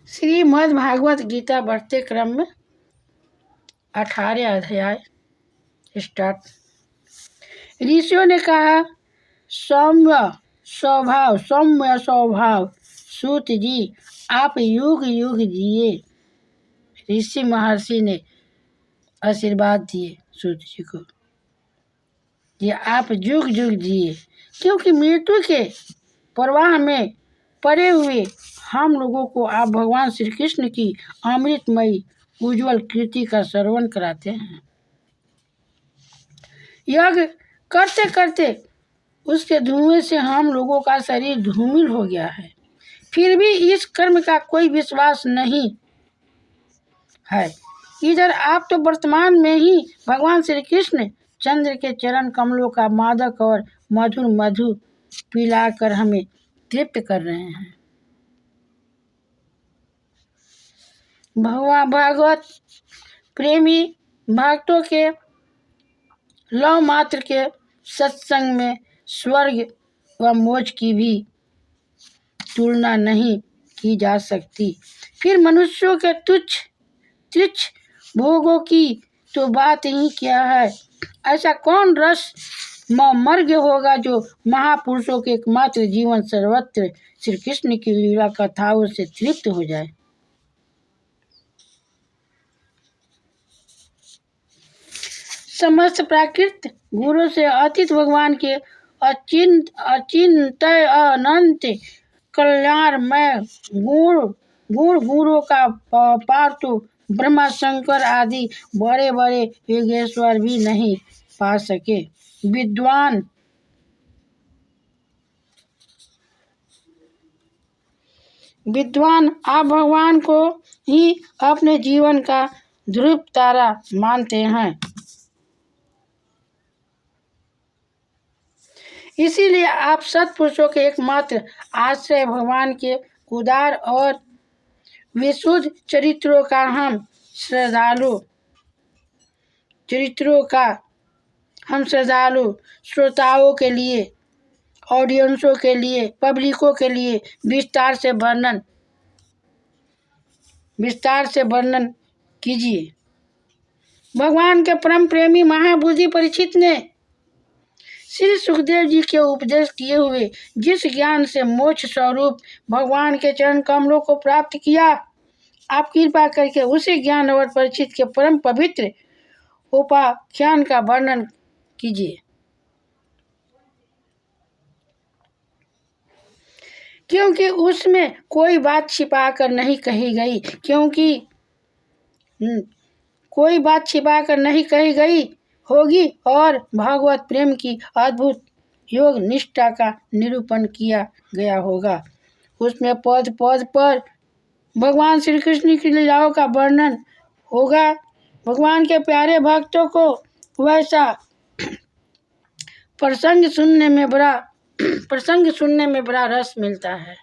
श्रीमद् भागवत गीता बढ़ते क्रम में 18 अध्याय स्टार्ट। ऋषियों ने कहा, सौम्य स्वभाव सूत जी, आप युग युग जिए। ऋषि महर्षि ने आशीर्वाद दिए सूत जी को, ये आप युग युग जिए, क्योंकि मृत्यु के प्रवाह में पड़े हुए हम लोगों को आप भगवान श्री कृष्ण की अमृतमयी उज्जवल कीर्ति का श्रवण कराते हैं। यज्ञ करते करते उसके धुएं से हम लोगों का शरीर धूमिल हो गया है, फिर भी इस कर्म का कोई विश्वास नहीं है। इधर आप तो वर्तमान में ही भगवान श्री कृष्ण चंद्र के चरण कमलों का मादक और मधुर मधु पिलाकर हमें तृप्त कर रहे हैं। भागवत प्रेमी भक्तों के लव मात्र के सत्संग में स्वर्ग व मोक्ष की भी तुलना नहीं की जा सकती। फिर मनुष्यों के तुच्छ भोगों की तो बात ही क्या है। ऐसा कौन रस मार्ग होगा जो महापुरुषों के एकमात्र जीवन सर्वत्र श्री कृष्ण की लीला कथाओं से तृप्त हो जाए। समस्त प्राकृत गुरु से अतीत भगवान के अचिंत अनंत कल्याणमय गुणों का पार तो ब्रह्मा शंकर आदि बड़े बड़े योगेश्वर भी नहीं पा सके। विद्वान आप भगवान को ही अपने जीवन का ध्रुव तारा मानते हैं, इसीलिए आप सत्पुरुषों के एकमात्र आश्रय भगवान के उदार और विशुद्ध चरित्रों का हम श्रद्धालु श्रोताओं के लिए, ऑडियंसों के लिए, पब्लिकों के लिए विस्तार से वर्णन कीजिए। भगवान के परम प्रेमी महाबुद्धि परीक्षित ने श्री सुखदेव जी के उपदेश किए हुए जिस ज्ञान से मोक्ष स्वरूप भगवान के चरण कमलों को प्राप्त किया, आप कृपा करके उसी ज्ञान और परिचित के परम पवित्र उपाख्यान का वर्णन कीजिए, क्योंकि उसमें कोई बात छिपा कर नहीं कही गई होगी और भागवत प्रेम की अद्भुत योग निष्ठा का निरूपण किया गया होगा। उसमें पद पद पर भगवान श्री कृष्ण की लीलाओं का वर्णन होगा। भगवान के प्यारे भक्तों को वैसा प्रसंग सुनने में बड़ा रस मिलता है।